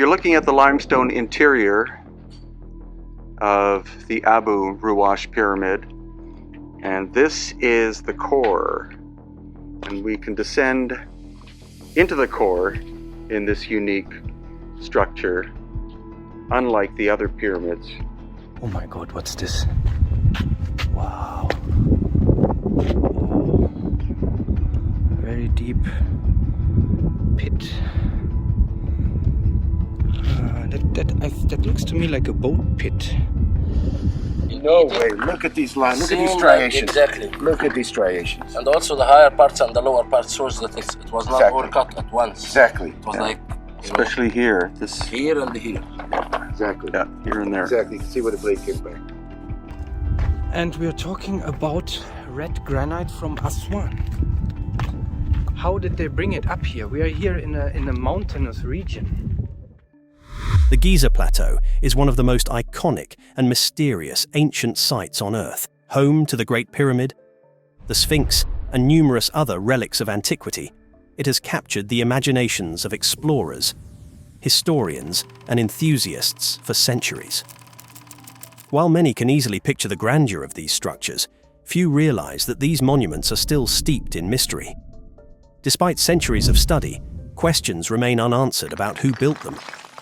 We're looking at the limestone interior of the Abu Rawash pyramid, and this is the core, and we can descend into the core in this unique structure, unlike the other pyramids. Oh my god, what's this? Wow. Very deep pit. That looks to me like a boat pit. No way. Look at these lines. Look at these striations. Exactly. Look at these striations. And also the higher parts and the lower parts shows that it was not all cut at once. Exactly. It was like, especially here. This here and here. Exactly. Yeah, here and there. Exactly. You can see where the blade came back. And we're talking about red granite from Aswan. How did they bring it up here? We are here in a mountainous region. The Giza Plateau is one of the most iconic and mysterious ancient sites on Earth, home to the Great Pyramid, the Sphinx, and numerous other relics of antiquity. It has captured the imaginations of explorers, historians, and enthusiasts for centuries. While many can easily picture the grandeur of these structures, few realize that these monuments are still steeped in mystery. Despite centuries of study, questions remain unanswered about who built them,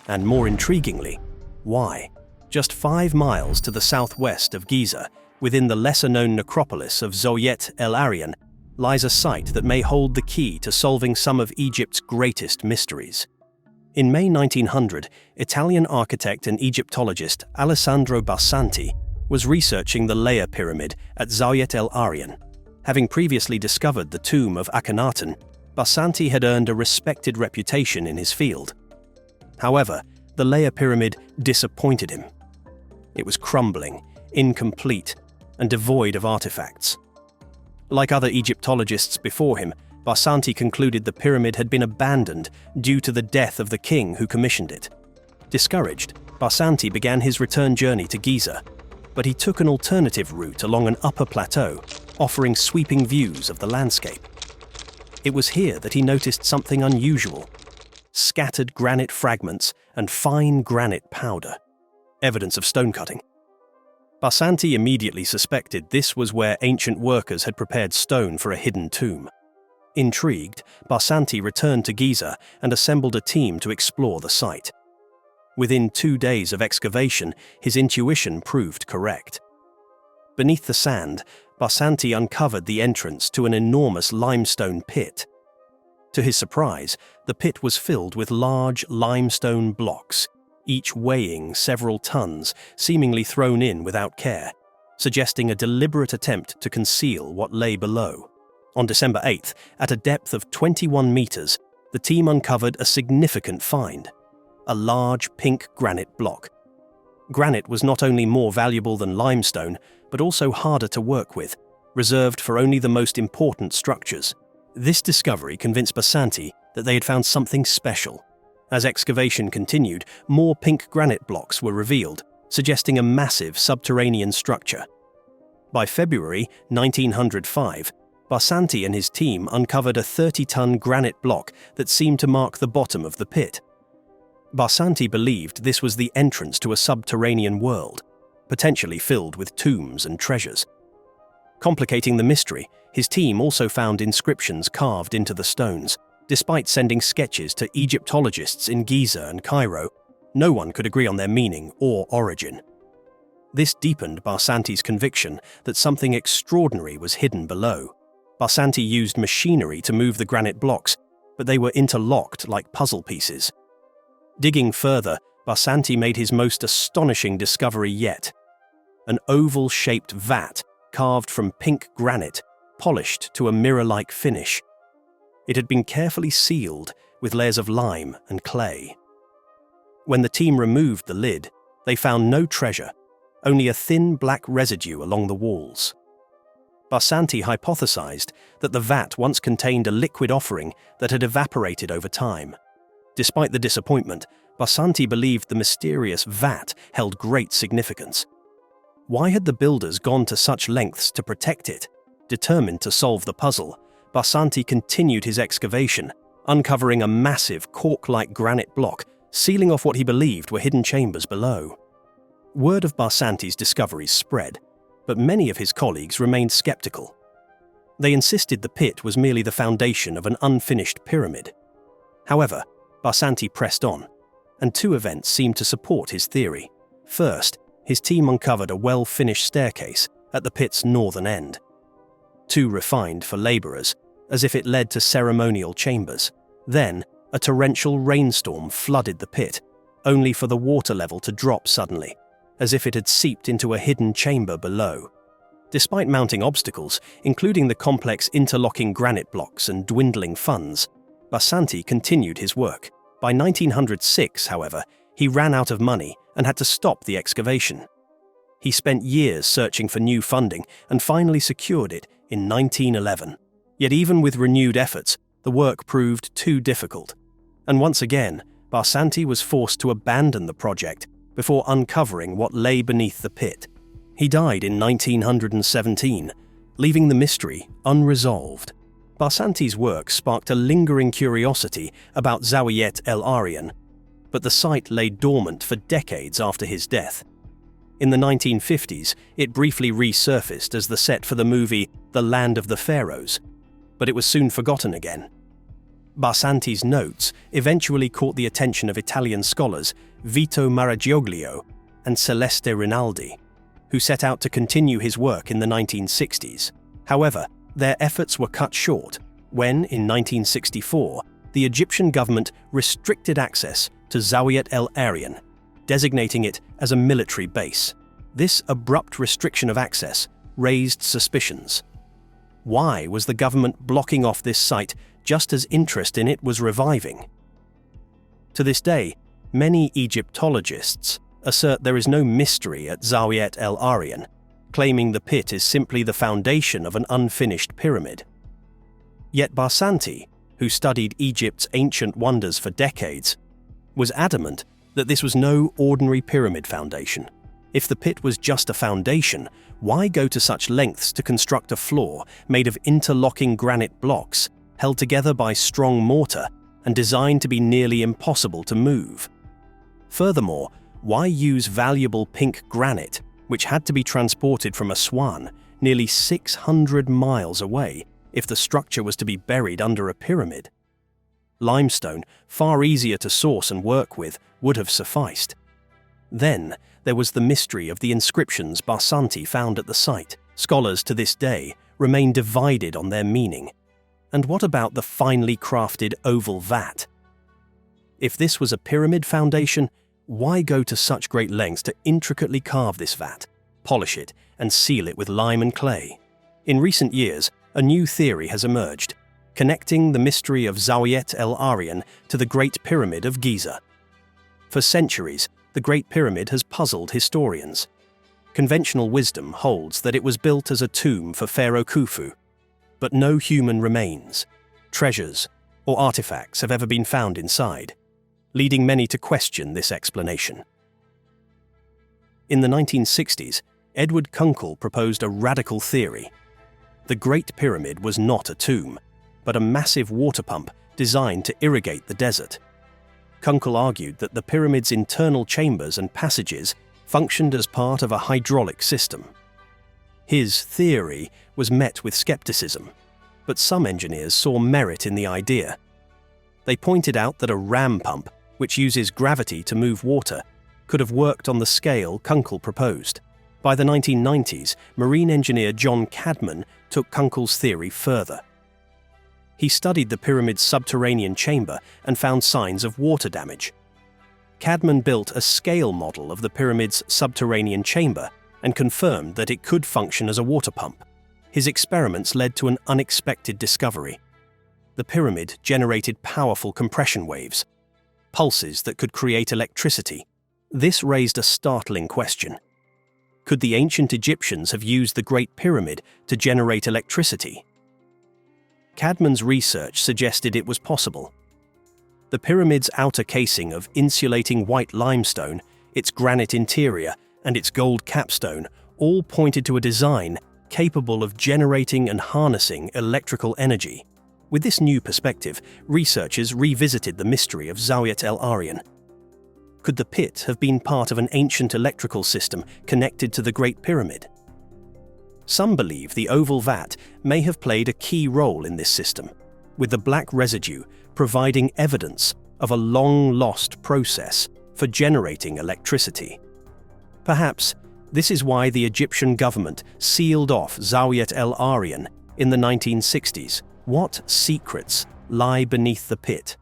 and more intriguingly, why. Just 5 miles to the southwest of Giza, within the lesser-known necropolis of Zawyet El Aryan, lies a site that may hold the key to solving some of Egypt's greatest mysteries. In May 1900, Italian architect and Egyptologist Alessandro Basanti was researching the Leia pyramid at Zawyet El Aryan. Having previously discovered the tomb of Akhenaten, Basanti had earned a respected reputation in his field. However, the Leia pyramid disappointed him. It was crumbling, incomplete, and devoid of artifacts. Like other Egyptologists before him, Basanti concluded the pyramid had been abandoned due to the death of the king who commissioned it. Discouraged, Basanti began his return journey to Giza, but he took an alternative route along an upper plateau, offering sweeping views of the landscape. It was here that he noticed something unusual: scattered granite fragments and fine granite powder, evidence of stone cutting. Basanti immediately suspected this was where ancient workers had prepared stone for a hidden tomb. Intrigued, Basanti returned to Giza and assembled a team to explore the site. Within 2 days of excavation, his intuition proved correct. Beneath the sand, Basanti uncovered the entrance to an enormous limestone pit. To his surprise, the pit was filled with large limestone blocks, each weighing several tons, seemingly thrown in without care, suggesting a deliberate attempt to conceal what lay below. On December 8th, at a depth of 21 meters, the team uncovered a significant find: a large pink granite block. Granite was not only more valuable than limestone, but also harder to work with, reserved for only the most important structures. This discovery convinced Basanti that they had found something special. As excavation continued, more pink granite blocks were revealed, suggesting a massive subterranean structure. By February 1905, Basanti and his team uncovered a 30-ton granite block that seemed to mark the bottom of the pit. Basanti believed this was the entrance to a subterranean world, potentially filled with tombs and treasures. Complicating the mystery, his team also found inscriptions carved into the stones. Despite sending sketches to Egyptologists in Giza and Cairo, no one could agree on their meaning or origin. This deepened Basanti's conviction that something extraordinary was hidden below. Basanti used machinery to move the granite blocks, but they were interlocked like puzzle pieces. Digging further, Basanti made his most astonishing discovery yet: an oval-shaped vat carved from pink granite, polished to a mirror-like finish. It had been carefully sealed with layers of lime and clay. When the team removed the lid, they found no treasure, only a thin black residue along the walls. Basanti hypothesized that the vat once contained a liquid offering that had evaporated over time. Despite the disappointment, Basanti believed the mysterious vat held great significance. Why had the builders gone to such lengths to protect it? Determined to solve the puzzle, Basanti continued his excavation, uncovering a massive cork-like granite block sealing off what he believed were hidden chambers below. Word of Basanti's discoveries spread, but many of his colleagues remained skeptical. They insisted the pit was merely the foundation of an unfinished pyramid. However, Basanti pressed on, and two events seemed to support his theory. First, his team uncovered a well-finished staircase at the pit's northern end. Too refined for laborers, as if it led to ceremonial chambers. Then, a torrential rainstorm flooded the pit, only for the water level to drop suddenly, as if it had seeped into a hidden chamber below. Despite mounting obstacles, including the complex interlocking granite blocks and dwindling funds, Basanti continued his work. By 1906, however, he ran out of money and had to stop the excavation. He spent years searching for new funding and finally secured it in 1911. Yet even with renewed efforts, the work proved too difficult. And once again, Basanti was forced to abandon the project before uncovering what lay beneath the pit. He died in 1917, leaving the mystery unresolved. Basanti's work sparked a lingering curiosity about Zawyet El Aryan, but the site lay dormant for decades after his death. In the 1950s, it briefly resurfaced as the set for the movie The Land of the Pharaohs, but it was soon forgotten again. Basanti's notes eventually caught the attention of Italian scholars Vito Maragioglio and Celeste Rinaldi, who set out to continue his work in the 1960s. However, their efforts were cut short when, in 1964, the Egyptian government restricted access to Zawyet El Aryan, designating it as a military base. This abrupt restriction of access raised suspicions. Why was the government blocking off this site just as interest in it was reviving? To this day, many Egyptologists assert there is no mystery at Zawyet El Aryan, claiming the pit is simply the foundation of an unfinished pyramid. Yet Basanti, who studied Egypt's ancient wonders for decades, was adamant that this was no ordinary pyramid foundation. If the pit was just a foundation, why go to such lengths to construct a floor made of interlocking granite blocks held together by strong mortar and designed to be nearly impossible to move? Furthermore, why use valuable pink granite, which had to be transported from Aswan, nearly 600 miles away, if the structure was to be buried under a pyramid? Limestone, far easier to source and work with, would have sufficed. Then, there was the mystery of the inscriptions Basanti found at the site. Scholars to this day remain divided on their meaning. And what about the finely crafted oval vat? If this was a pyramid foundation, why go to such great lengths to intricately carve this vat, polish it, and seal it with lime and clay? In recent years, a new theory has emerged, connecting the mystery of Zawyet El Aryan to the Great Pyramid of Giza. For centuries, the Great Pyramid has puzzled historians. Conventional wisdom holds that it was built as a tomb for Pharaoh Khufu, but no human remains, treasures, or artifacts have ever been found inside, leading many to question this explanation. In the 1960s, Edward Kunkel proposed a radical theory. The Great Pyramid was not a tomb, but a massive water pump designed to irrigate the desert. Kunkel argued that the pyramid's internal chambers and passages functioned as part of a hydraulic system. His theory was met with skepticism, but some engineers saw merit in the idea. They pointed out that a ram pump, which uses gravity to move water, could have worked on the scale Kunkel proposed. By the 1990s, marine engineer John Cadman took Kunkel's theory further. He studied the pyramid's subterranean chamber and found signs of water damage. Cadman built a scale model of the pyramid's subterranean chamber and confirmed that it could function as a water pump. His experiments led to an unexpected discovery. The pyramid generated powerful compression waves, pulses that could create electricity. This raised a startling question. Could the ancient Egyptians have used the Great Pyramid to generate electricity? Cadman's research suggested it was possible. The pyramid's outer casing of insulating white limestone, its granite interior, and its gold capstone all pointed to a design capable of generating and harnessing electrical energy. With this new perspective, researchers revisited the mystery of Zawyet El Aryan. Could the pit have been part of an ancient electrical system connected to the Great Pyramid? Some believe the oval vat may have played a key role in this system, with the black residue providing evidence of a long-lost process for generating electricity. Perhaps this is why the Egyptian government sealed off Zawyet El Aryan in the 1960s. What secrets lie beneath the pit?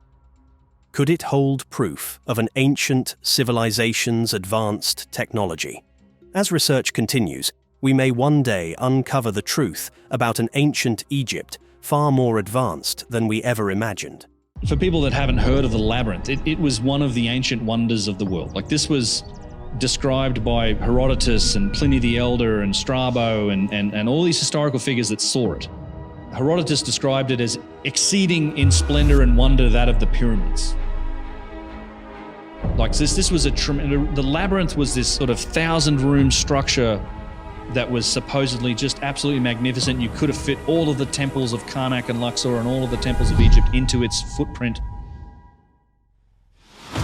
Could it hold proof of an ancient civilization's advanced technology? As research continues, we may one day uncover the truth about an ancient Egypt far more advanced than we ever imagined. For people that haven't heard of the labyrinth, it was one of the ancient wonders of the world. Like, this was described by Herodotus and Pliny the Elder and Strabo and all these historical figures that saw it. Herodotus described it as exceeding in splendor and wonder that of the pyramids. Like, this was the labyrinth was this sort of 1,000-room structure that was supposedly just absolutely magnificent. You could have fit all of the temples of Karnak and Luxor and all of the temples of Egypt into its footprint.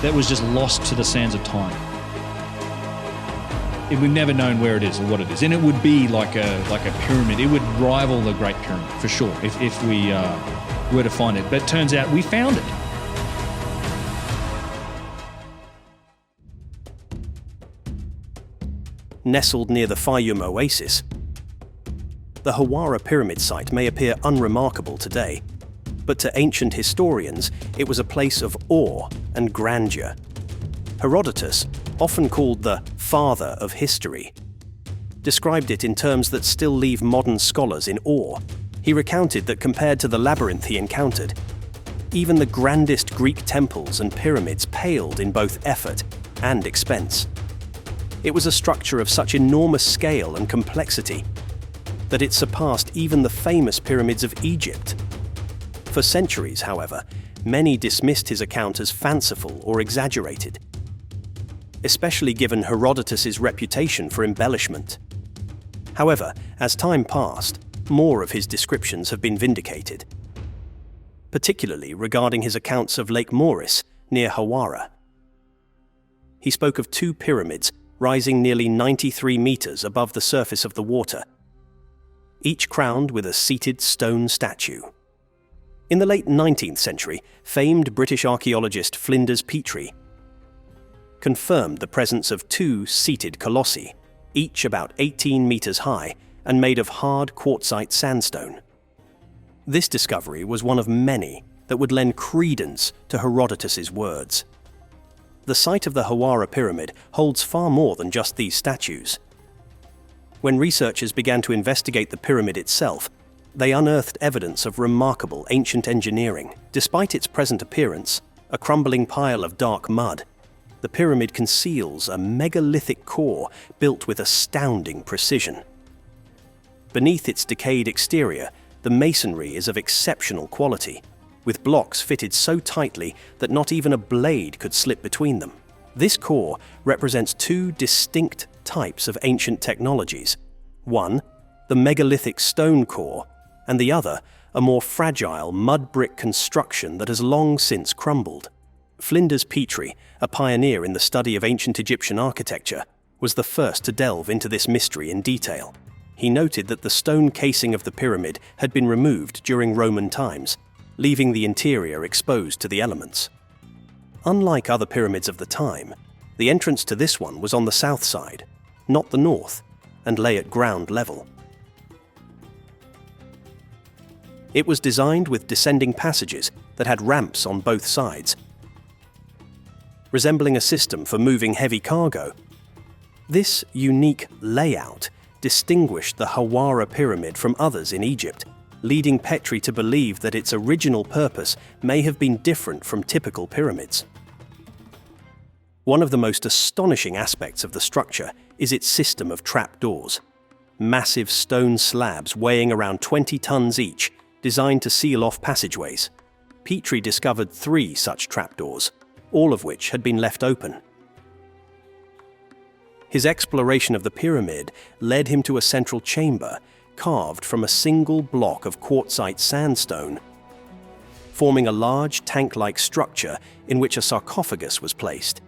That was just lost to the sands of time. We've never known where it is or what it is. And it would be like a pyramid. It would rival the Great Pyramid, for sure, if we were to find it. But it turns out we found it. Nestled near the Fayum oasis, the Hawara pyramid site may appear unremarkable today, but to ancient historians it was a place of awe and grandeur. Herodotus, often called the father of history, described it in terms that still leave modern scholars in awe. He recounted that compared to the labyrinth he encountered, even the grandest Greek temples and pyramids paled in both effort and expense. It was a structure of such enormous scale and complexity that it surpassed even the famous pyramids of Egypt. For centuries, however, many dismissed his account as fanciful or exaggerated, especially given Herodotus's reputation for embellishment. However, as time passed, more of his descriptions have been vindicated, particularly regarding his accounts of Lake Moeris near Hawara. He spoke of two pyramids rising nearly 93 meters above the surface of the water, each crowned with a seated stone statue. In the late 19th century, famed British archaeologist Flinders Petrie confirmed the presence of two seated colossi, each about 18 meters high and made of hard quartzite sandstone. This discovery was one of many that would lend credence to Herodotus's words. The site of the Hawara pyramid holds far more than just these statues. When researchers began to investigate the pyramid itself, they unearthed evidence of remarkable ancient engineering. Despite its present appearance, a crumbling pile of dark mud, the pyramid conceals a megalithic core built with astounding precision. Beneath its decayed exterior, the masonry is of exceptional quality, with blocks fitted so tightly that not even a blade could slip between them. This core represents two distinct types of ancient technologies. One, the megalithic stone core, and the other, a more fragile mud brick construction that has long since crumbled. Flinders Petrie, a pioneer in the study of ancient Egyptian architecture, was the first to delve into this mystery in detail. He noted that the stone casing of the pyramid had been removed during Roman times, leaving the interior exposed to the elements. Unlike other pyramids of the time, the entrance to this one was on the south side, not the north, and lay at ground level. It was designed with descending passages that had ramps on both sides, resembling a system for moving heavy cargo. This unique layout distinguished the Hawara pyramid from others in Egypt, leading Petrie to believe that its original purpose may have been different from typical pyramids. One of the most astonishing aspects of the structure is its system of trapdoors. Massive stone slabs weighing around 20 tons each, designed to seal off passageways. Petrie discovered 3 such trapdoors, all of which had been left open. His exploration of the pyramid led him to a central chamber carved from a single block of quartzite sandstone, forming a large tank-like structure in which a sarcophagus was placed.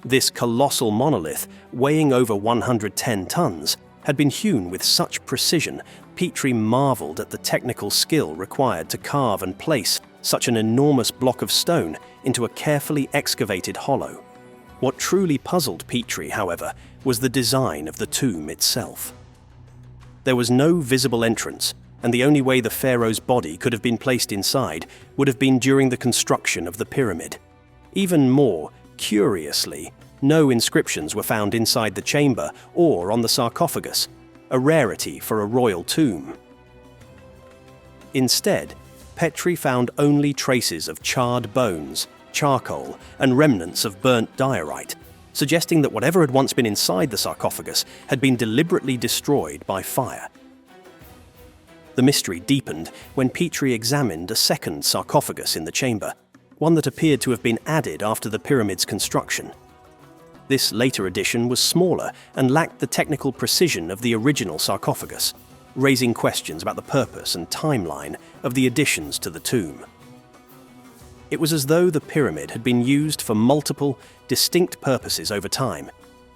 This colossal monolith, weighing over 110 tons, had been hewn with such precision, Petrie marveled at the technical skill required to carve and place such an enormous block of stone into a carefully excavated hollow. What truly puzzled Petrie, however, was the design of the tomb itself. There was no visible entrance, and the only way the pharaoh's body could have been placed inside would have been during the construction of the pyramid. Even more curiously, no inscriptions were found inside the chamber or on the sarcophagus, a rarity for a royal tomb. Instead, Petrie found only traces of charred bones, charcoal, and remnants of burnt diorite, suggesting that whatever had once been inside the sarcophagus had been deliberately destroyed by fire. The mystery deepened when Petrie examined a second sarcophagus in the chamber, one that appeared to have been added after the pyramid's construction. This later addition was smaller and lacked the technical precision of the original sarcophagus, raising questions about the purpose and timeline of the additions to the tomb. It was as though the pyramid had been used for multiple, distinct purposes over time,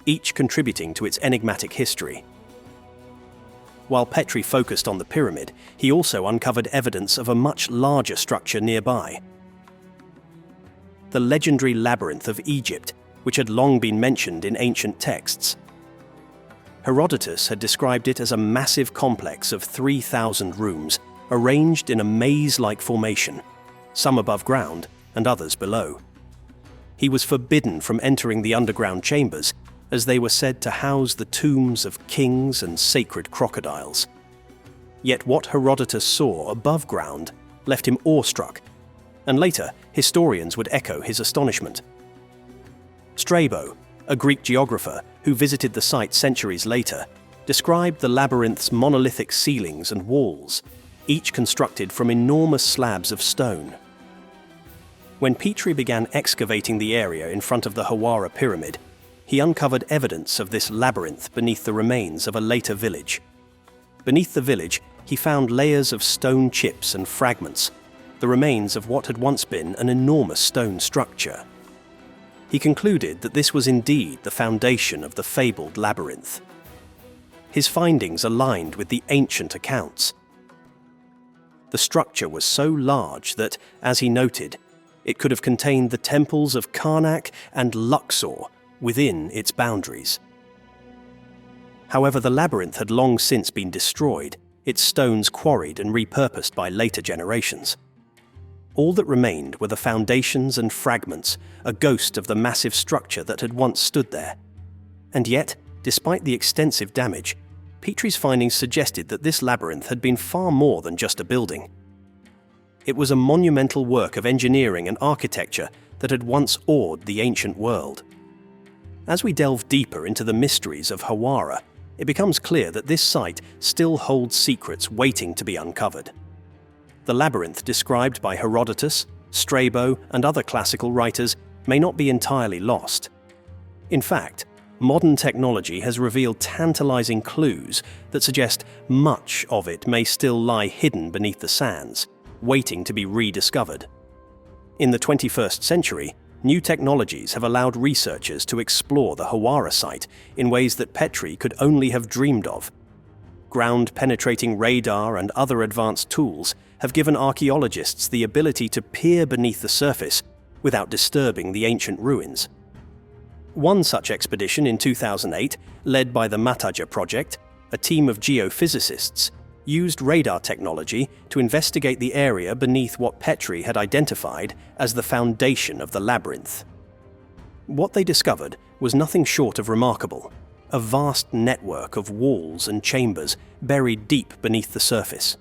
each contributing to its enigmatic history. While Petrie focused on the pyramid, he also uncovered evidence of a much larger structure nearby. The legendary labyrinth of Egypt, which had long been mentioned in ancient texts. Herodotus had described it as a massive complex of 3,000 rooms, arranged in a maze-like formation, some above ground and others below. He was forbidden from entering the underground chambers, as they were said to house the tombs of kings and sacred crocodiles. Yet what Herodotus saw above ground left him awestruck, and later historians would echo his astonishment. Strabo, a Greek geographer who visited the site centuries later, described the labyrinth's monolithic ceilings and walls, each constructed from enormous slabs of stone. When Petrie began excavating the area in front of the Hawara pyramid, he uncovered evidence of this labyrinth beneath the remains of a later village. Beneath the village, he found layers of stone chips and fragments, the remains of what had once been an enormous stone structure. He concluded that this was indeed the foundation of the fabled labyrinth. His findings aligned with the ancient accounts. The structure was so large that, as he noted, it could have contained the temples of Karnak and Luxor within its boundaries. However, the labyrinth had long since been destroyed, its stones quarried and repurposed by later generations. All that remained were the foundations and fragments, a ghost of the massive structure that had once stood there. And yet, despite the extensive damage, Petrie's findings suggested that this labyrinth had been far more than just a building. It was a monumental work of engineering and architecture that had once awed the ancient world. As we delve deeper into the mysteries of Hawara, it becomes clear that this site still holds secrets waiting to be uncovered. The labyrinth described by Herodotus, Strabo, and other classical writers may not be entirely lost. In fact, modern technology has revealed tantalizing clues that suggest much of it may still lie hidden beneath the sands, waiting to be rediscovered. In the 21st century, new technologies have allowed researchers to explore the Hawara site in ways that Petrie could only have dreamed of. Ground-penetrating radar and other advanced tools have given archaeologists the ability to peer beneath the surface without disturbing the ancient ruins. One such expedition in 2008, led by the Mataja project, a team of geophysicists, used radar technology to investigate the area beneath what Petrie had identified as the foundation of the labyrinth. What they discovered was nothing short of remarkable, a vast network of walls and chambers buried deep beneath the surface.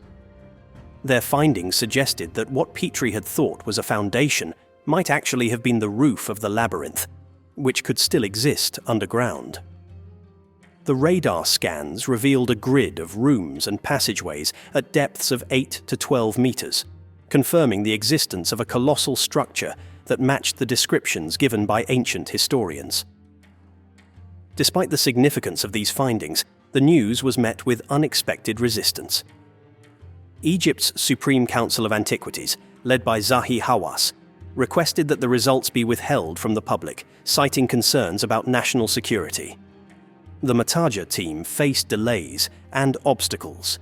Their findings suggested that what Petrie had thought was a foundation might actually have been the roof of the labyrinth, which could still exist underground. The radar scans revealed a grid of rooms and passageways at depths of 8 to 12 meters, confirming the existence of a colossal structure that matched the descriptions given by ancient historians. Despite the significance of these findings, the news was met with unexpected resistance. Egypt's Supreme Council of Antiquities, led by Zahi Hawass, requested that the results be withheld from the public, citing concerns about national security. The Mataja team faced delays and obstacles,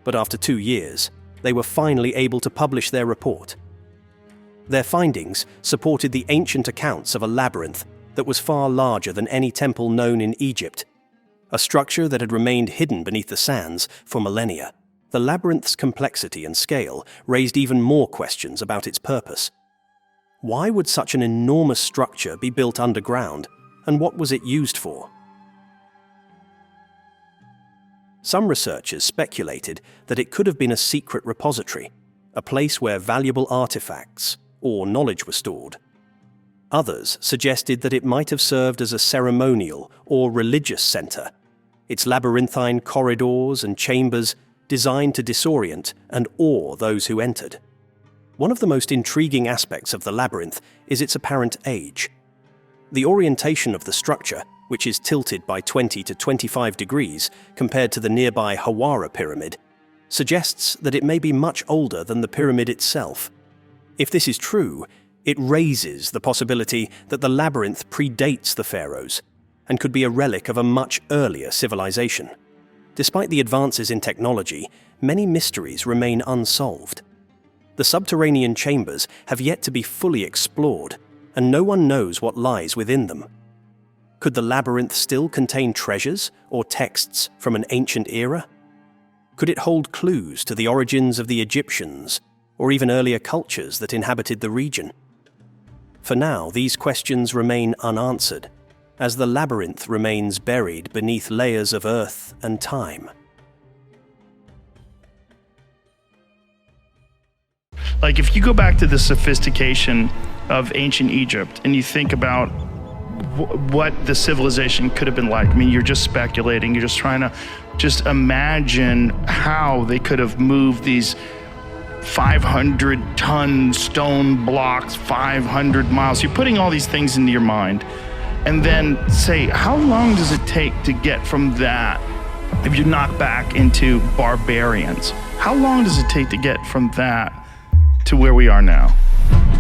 but after 2 years, they were finally able to publish their report. Their findings supported the ancient accounts of a labyrinth that was far larger than any temple known in Egypt, a structure that had remained hidden beneath the sands for millennia. The labyrinth's complexity and scale raised even more questions about its purpose. Why would such an enormous structure be built underground, and what was it used for? Some researchers speculated that it could have been a secret repository, a place where valuable artifacts or knowledge were stored. Others suggested that it might have served as a ceremonial or religious center, its labyrinthine corridors and chambers designed to disorient and awe those who entered. One of the most intriguing aspects of the labyrinth is its apparent age. The orientation of the structure, which is tilted by 20 to 25 degrees compared to the nearby Hawara pyramid, suggests that it may be much older than the pyramid itself. If this is true, it raises the possibility that the labyrinth predates the pharaohs and could be a relic of a much earlier civilization. Despite the advances in technology, many mysteries remain unsolved. The subterranean chambers have yet to be fully explored, and no one knows what lies within them. Could the labyrinth still contain treasures or texts from an ancient era? Could it hold clues to the origins of the Egyptians or even earlier cultures that inhabited the region? For now, these questions remain unanswered, as the labyrinth remains buried beneath layers of earth and time. Like, if you go back to the sophistication of ancient Egypt and you think about what the civilization could have been like. I mean, you're just speculating. You're just trying to just imagine how they could have moved these 500-ton stone blocks 500 miles. You're putting all these things into your mind. And then say, how long does it take to get from that, if you knock back into barbarians, how long does it take to get from that to where we are now?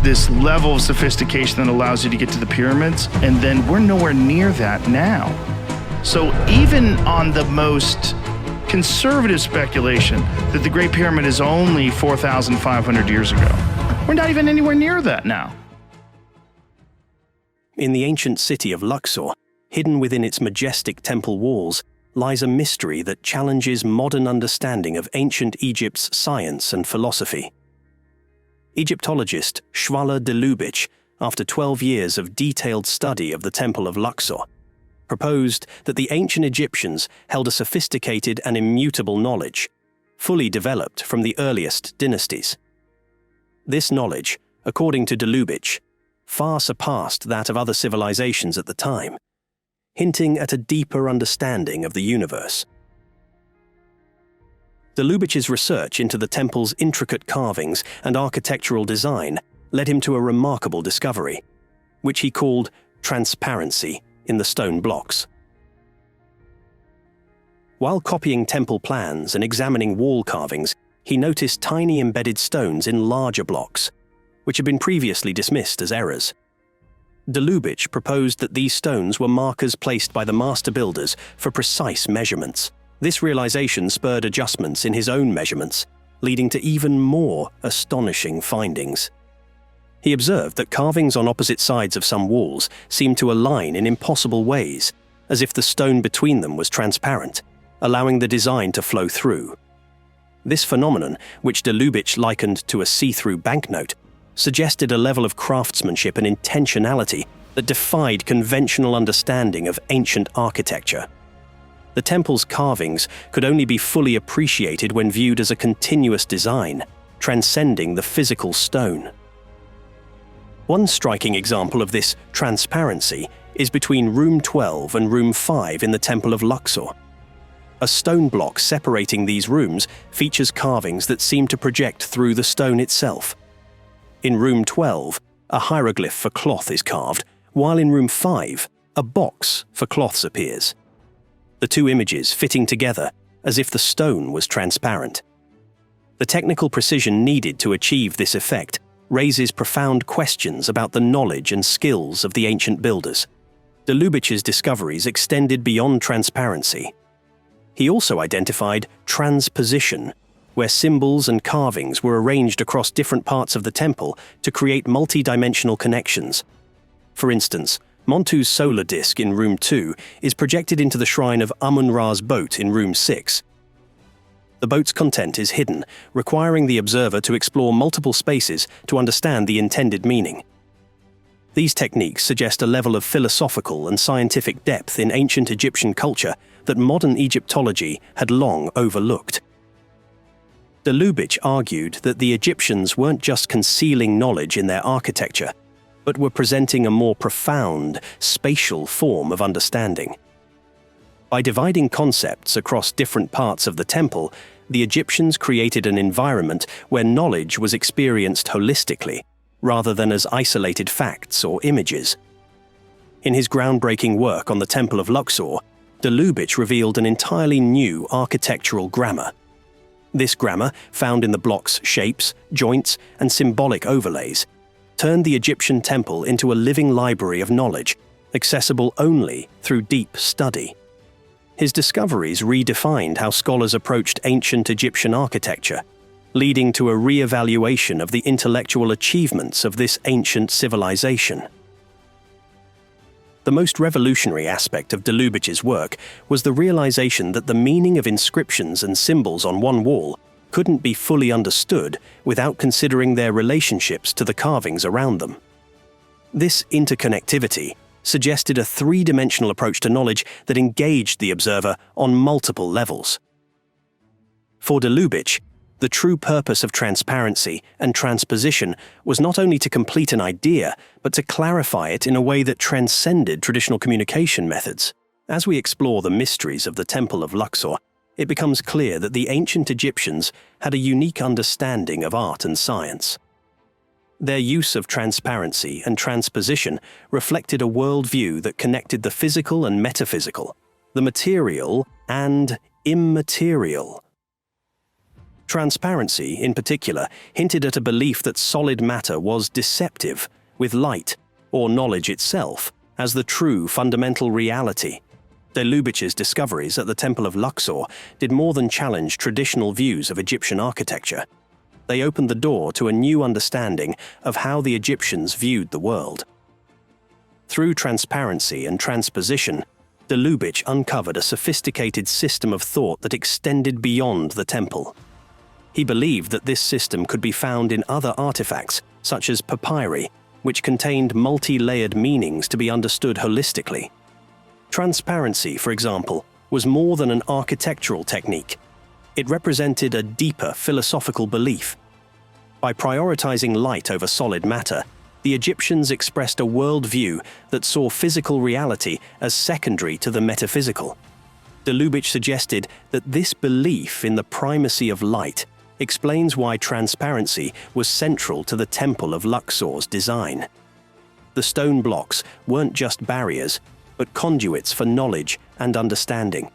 This level of sophistication that allows you to get to the pyramids, and then we're nowhere near that now. So even on the most conservative speculation that the Great Pyramid is only 4,500 years ago, we're not even anywhere near that now. In the ancient city of Luxor, hidden within its majestic temple walls, lies a mystery that challenges modern understanding of ancient Egypt's science and philosophy. Egyptologist Shwala de Lubitsch, after 12 years of detailed study of the Temple of Luxor, proposed that the ancient Egyptians held a sophisticated and immutable knowledge, fully developed from the earliest dynasties. This knowledge, according to de Lubitsch, far surpassed that of other civilizations at the time, hinting at a deeper understanding of the universe. De Lubitsch's research into the temple's intricate carvings and architectural design led him to a remarkable discovery, which he called transparency in the stone blocks. While copying temple plans and examining wall carvings, he noticed tiny embedded stones in larger blocks, which had been previously dismissed as errors. De Lubitsch proposed that these stones were markers placed by the master builders for precise measurements. This realization spurred adjustments in his own measurements, leading to even more astonishing findings. He observed that carvings on opposite sides of some walls seemed to align in impossible ways, as if the stone between them was transparent, allowing the design to flow through. This phenomenon, which de Lubitsch likened to a see-through banknote, suggested a level of craftsmanship and intentionality that defied conventional understanding of ancient architecture. The temple's carvings could only be fully appreciated when viewed as a continuous design, transcending the physical stone. One striking example of this transparency is between Room 12 and Room 5 in the Temple of Luxor. A stone block separating these rooms features carvings that seem to project through the stone itself. In Room 12, a hieroglyph for cloth is carved, while in Room 5, a box for cloths appears. The two images fitting together as if the stone was transparent. The technical precision needed to achieve this effect raises profound questions about the knowledge and skills of the ancient builders. De Lubitsch's discoveries extended beyond transparency. He also identified transposition, where symbols and carvings were arranged across different parts of the temple to create multi-dimensional connections. For instance, Montu's solar disk in Room 2 is projected into the shrine of Amun-Ra's boat in Room 6. The boat's content is hidden, requiring the observer to explore multiple spaces to understand the intended meaning. These techniques suggest a level of philosophical and scientific depth in ancient Egyptian culture that modern Egyptology had long overlooked. De Lubitsch argued that the Egyptians weren't just concealing knowledge in their architecture, but were presenting a more profound, spatial form of understanding. By dividing concepts across different parts of the temple, the Egyptians created an environment where knowledge was experienced holistically, rather than as isolated facts or images. In his groundbreaking work on the Temple of Luxor, De Lubitsch revealed an entirely new architectural grammar. This grammar, found in the block's shapes, joints, and symbolic overlays, turned the Egyptian temple into a living library of knowledge, accessible only through deep study. His discoveries redefined how scholars approached ancient Egyptian architecture, leading to a re-evaluation of the intellectual achievements of this ancient civilization. The most revolutionary aspect of De Lubitsch's work was the realization that the meaning of inscriptions and symbols on one wall couldn't be fully understood without considering their relationships to the carvings around them. This interconnectivity suggested a three-dimensional approach to knowledge that engaged the observer on multiple levels. For De Lubitsch, the true purpose of transparency and transposition was not only to complete an idea, but to clarify it in a way that transcended traditional communication methods. As we explore the mysteries of the Temple of Luxor, it becomes clear that the ancient Egyptians had a unique understanding of art and science. Their use of transparency and transposition reflected a worldview that connected the physical and metaphysical, the material and immaterial. Transparency, in particular, hinted at a belief that solid matter was deceptive, with light, or knowledge itself, as the true fundamental reality. De Lubitsch's discoveries at the Temple of Luxor did more than challenge traditional views of Egyptian architecture. They opened the door to a new understanding of how the Egyptians viewed the world. Through transparency and transposition, De Lubitsch uncovered a sophisticated system of thought that extended beyond the temple. He believed that this system could be found in other artifacts, such as papyri, which contained multi-layered meanings to be understood holistically. Transparency, for example, was more than an architectural technique. It represented a deeper philosophical belief. By prioritizing light over solid matter, the Egyptians expressed a worldview that saw physical reality as secondary to the metaphysical. De Lubitsch suggested that this belief in the primacy of light explains why transparency was central to the Temple of Luxor's design. The stone blocks weren't just barriers, but conduits for knowledge and understanding.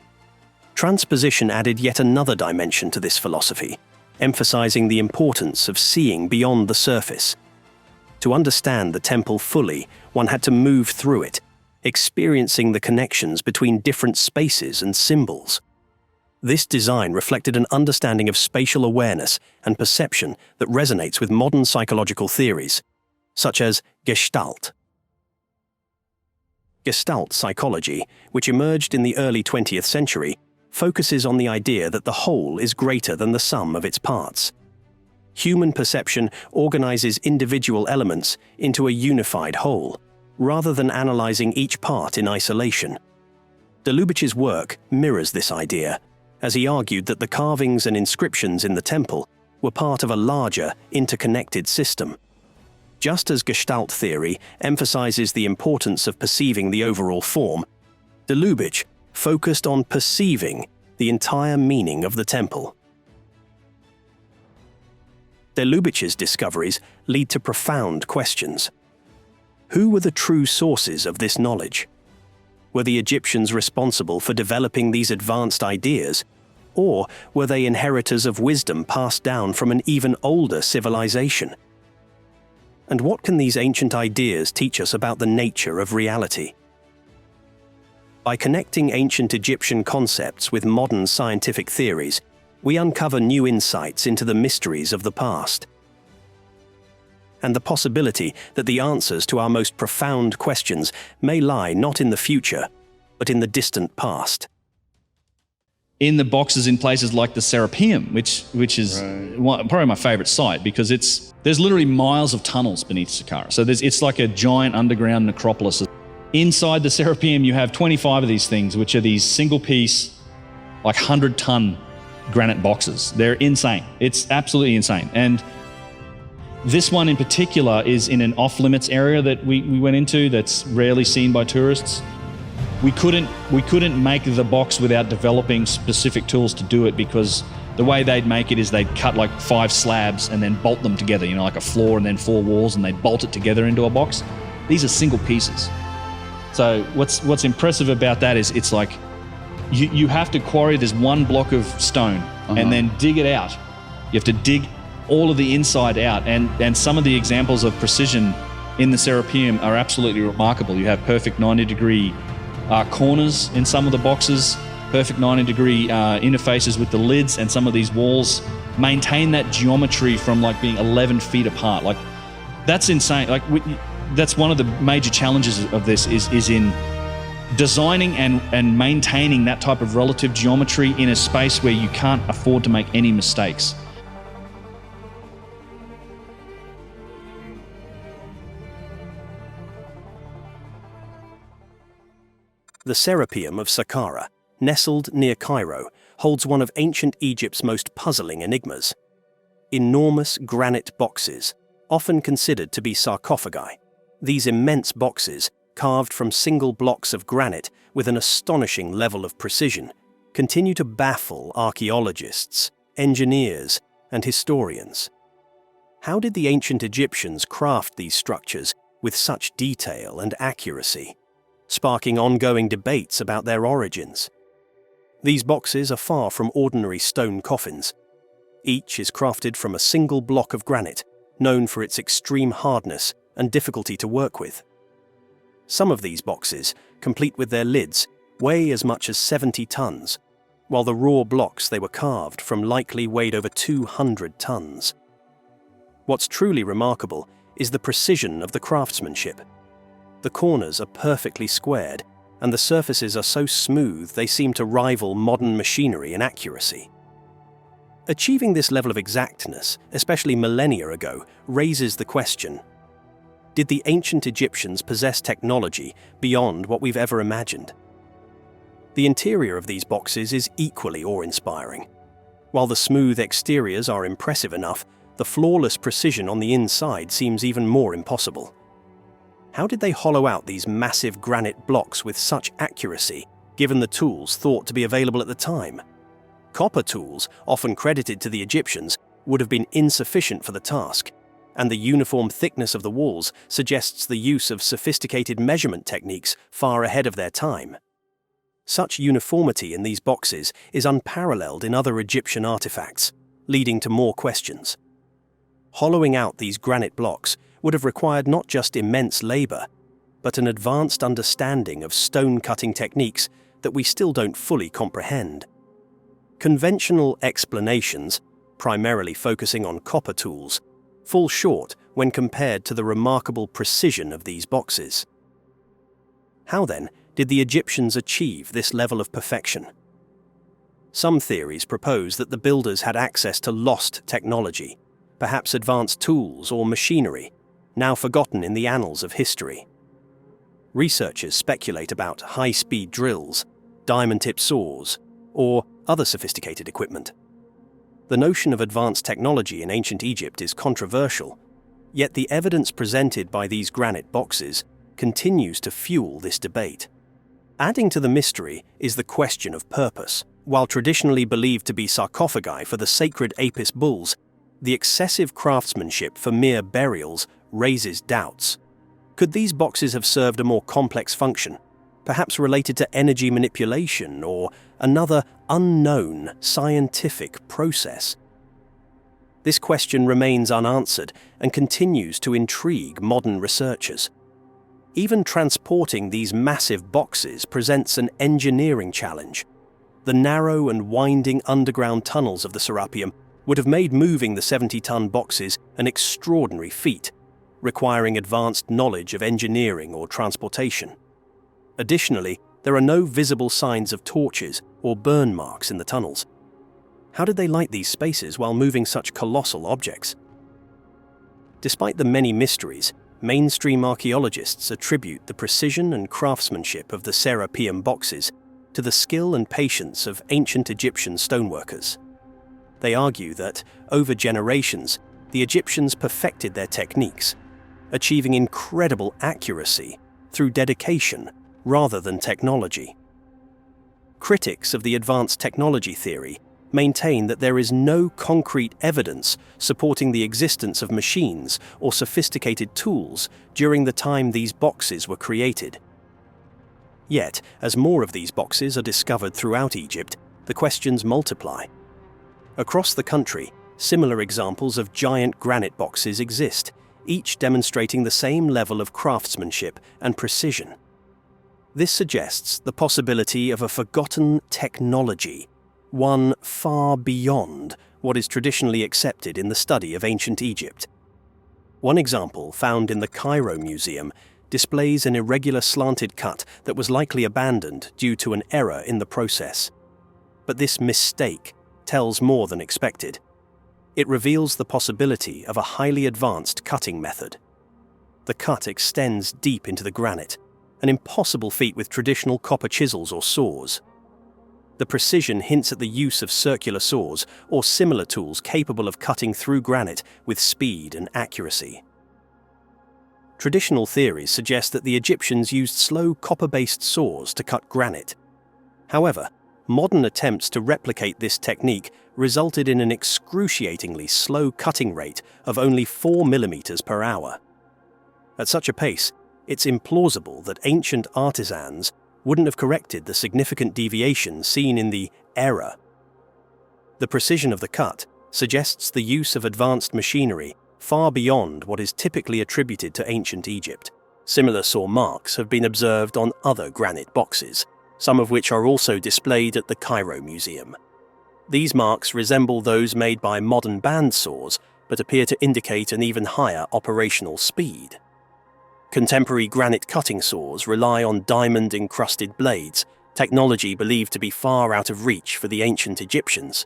Transposition added yet another dimension to this philosophy, emphasizing the importance of seeing beyond the surface. To understand the temple fully, one had to move through it, experiencing the connections between different spaces and symbols. This design reflected an understanding of spatial awareness and perception that resonates with modern psychological theories, such as Gestalt. Gestalt psychology, which emerged in the early 20th century, focuses on the idea that the whole is greater than the sum of its parts. Human perception organizes individual elements into a unified whole, rather than analyzing each part in isolation. De Lubitsch's work mirrors this idea, as he argued that the carvings and inscriptions in the temple were part of a larger, interconnected system. Just as Gestalt theory emphasizes the importance of perceiving the overall form, De Lubitsch focused on perceiving the entire meaning of the temple. De Lubitsch's discoveries lead to profound questions. Who were the true sources of this knowledge? Were the Egyptians responsible for developing these advanced ideas, or were they inheritors of wisdom passed down from an even older civilization? And what can these ancient ideas teach us about the nature of reality? By connecting ancient Egyptian concepts with modern scientific theories, we uncover new insights into the mysteries of the past and the possibility that the answers to our most profound questions may lie not in the future, but in the distant past. In the boxes in places like the Serapeum, which is probably my favorite site, because there's literally miles of tunnels beneath Saqqara. So it's like a giant underground necropolis. Inside the Serapeum, you have 25 of these things, which are these single-piece, like 100-ton granite boxes. They're insane. It's absolutely insane. And this one in particular is in an off-limits area that we went into that's rarely seen by tourists. We couldn't make the box without developing specific tools to do it, because the way they'd make it is they'd cut like 5 slabs and then bolt them together, you know, like a floor and then 4 walls, and they'd bolt it together into a box. These are single pieces. So what's impressive about that is it's like you have to quarry this one block of stone and then dig it out. You have to dig all of the inside out, and some of the examples of precision in the Serapeum are absolutely remarkable. You have perfect 90-degree corners in some of the boxes, perfect 90-degree interfaces with the lids, and some of these walls maintain that geometry from like being 11 feet apart. Like, that's insane. Like, that's one of the major challenges of this is in designing and maintaining that type of relative geometry in a space where you can't afford to make any mistakes. The Serapeum of Saqqara, nestled near Cairo, holds one of ancient Egypt's most puzzling enigmas. Enormous granite boxes, often considered to be sarcophagi. These immense boxes, carved from single blocks of granite with an astonishing level of precision, continue to baffle archaeologists, engineers, and historians. How did the ancient Egyptians craft these structures with such detail and accuracy, sparking ongoing debates about their origins? These boxes are far from ordinary stone coffins. Each is crafted from a single block of granite, known for its extreme hardness and difficulty to work with. Some of these boxes, complete with their lids, weigh as much as 70 tons, while the raw blocks they were carved from likely weighed over 200 tons. What's truly remarkable is the precision of the craftsmanship. The corners are perfectly squared, and the surfaces are so smooth they seem to rival modern machinery in accuracy. Achieving this level of exactness, especially millennia ago, raises the question: did the ancient Egyptians possess technology beyond what we've ever imagined? The interior of these boxes is equally awe-inspiring. While the smooth exteriors are impressive enough, the flawless precision on the inside seems even more impossible. How did they hollow out these massive granite blocks with such accuracy, given the tools thought to be available at the time? Copper tools, often credited to the Egyptians, would have been insufficient for the task, and the uniform thickness of the walls suggests the use of sophisticated measurement techniques far ahead of their time. Such uniformity in these boxes is unparalleled in other Egyptian artifacts, leading to more questions. Hollowing out these granite blocks would have required not just immense labor, but an advanced understanding of stone-cutting techniques that we still don't fully comprehend. Conventional explanations, primarily focusing on copper tools, fall short when compared to the remarkable precision of these boxes. How then did the Egyptians achieve this level of perfection? Some theories propose that the builders had access to lost technology, perhaps advanced tools or machinery, now forgotten in the annals of history. Researchers speculate about high-speed drills, diamond-tipped saws, or other sophisticated equipment. The notion of advanced technology in ancient Egypt is controversial, yet the evidence presented by these granite boxes continues to fuel this debate. Adding to the mystery is the question of purpose. While traditionally believed to be sarcophagi for the sacred Apis bulls, the excessive craftsmanship for mere burials raises doubts. Could these boxes have served a more complex function, perhaps related to energy manipulation or another unknown scientific process? This question remains unanswered and continues to intrigue modern researchers. Even transporting these massive boxes presents an engineering challenge. The narrow and winding underground tunnels of the Serapeum would have made moving the 70-ton boxes an extraordinary feat, requiring advanced knowledge of engineering or transportation. Additionally, there are no visible signs of torches or burn marks in the tunnels. How did they light these spaces while moving such colossal objects? Despite the many mysteries, mainstream archaeologists attribute the precision and craftsmanship of the Serapeum boxes to the skill and patience of ancient Egyptian stoneworkers. They argue that, over generations, the Egyptians perfected their techniques, achieving incredible accuracy through dedication rather than technology. Critics of the advanced technology theory maintain that there is no concrete evidence supporting the existence of machines or sophisticated tools during the time these boxes were created. Yet, as more of these boxes are discovered throughout Egypt, the questions multiply. Across the country, similar examples of giant granite boxes exist, each demonstrating the same level of craftsmanship and precision. This suggests the possibility of a forgotten technology, one far beyond what is traditionally accepted in the study of ancient Egypt. One example, found in the Cairo Museum, displays an irregular slanted cut that was likely abandoned due to an error in the process. But this mistake tells more than expected. It reveals the possibility of a highly advanced cutting method. The cut extends deep into the granite, an impossible feat with traditional copper chisels or saws. The precision hints at the use of circular saws or similar tools capable of cutting through granite with speed and accuracy. Traditional theories suggest that the Egyptians used slow copper-based saws to cut granite. However, modern attempts to replicate this technique resulted in an excruciatingly slow cutting rate of only 4 millimeters per hour. At such a pace, it's implausible that ancient artisans wouldn't have corrected the significant deviation seen in the error. The precision of the cut suggests the use of advanced machinery far beyond what is typically attributed to ancient Egypt. Similar saw marks have been observed on other granite boxes, some of which are also displayed at the Cairo Museum. These marks resemble those made by modern band saws, but appear to indicate an even higher operational speed. Contemporary granite cutting saws rely on diamond-encrusted blades, technology believed to be far out of reach for the ancient Egyptians.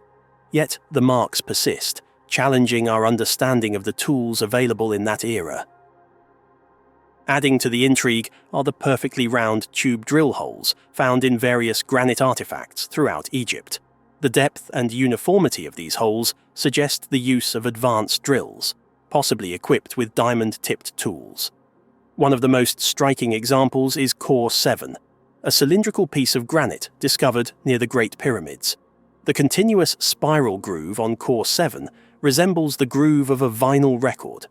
Yet the marks persist, challenging our understanding of the tools available in that era. Adding to the intrigue are the perfectly round tube drill holes found in various granite artifacts throughout Egypt. The depth and uniformity of these holes suggest the use of advanced drills, possibly equipped with diamond-tipped tools. One of the most striking examples is Core 7, a cylindrical piece of granite discovered near the Great Pyramids. The continuous spiral groove on Core 7 resembles the groove of a vinyl record.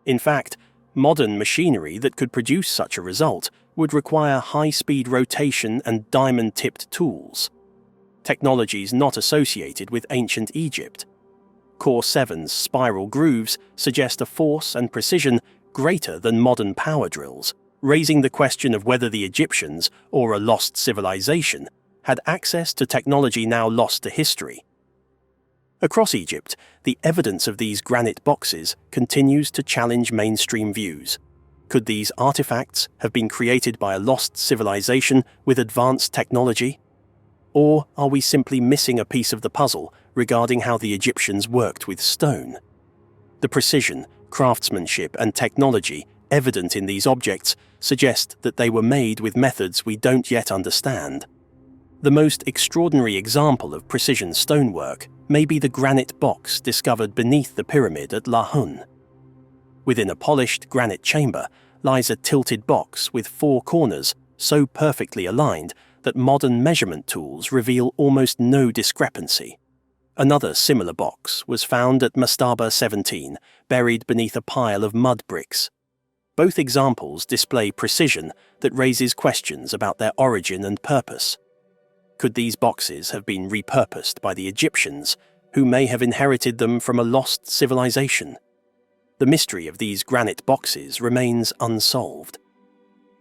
In fact, modern machinery that could produce such a result would require high-speed rotation and diamond-tipped tools, technologies not associated with ancient Egypt. Core 7's spiral grooves suggest a force and precision greater than modern power drills, raising the question of whether the Egyptians, or a lost civilization, had access to technology now lost to history. Across Egypt, the evidence of these granite boxes continues to challenge mainstream views. Could these artifacts have been created by a lost civilization with advanced technology? Or are we simply missing a piece of the puzzle regarding how the Egyptians worked with stone? The precision, craftsmanship, and technology evident in these objects suggest that they were made with methods we don't yet understand. The most extraordinary example of precision stonework may be the granite box discovered beneath the pyramid at Lahun. Within a polished granite chamber lies a tilted box with 4 corners so perfectly aligned that modern measurement tools reveal almost no discrepancy. Another similar box was found at Mastaba 17, buried beneath a pile of mud bricks. Both examples display precision that raises questions about their origin and purpose. Could these boxes have been repurposed by the Egyptians, who may have inherited them from a lost civilization. The mystery of these granite boxes remains unsolved.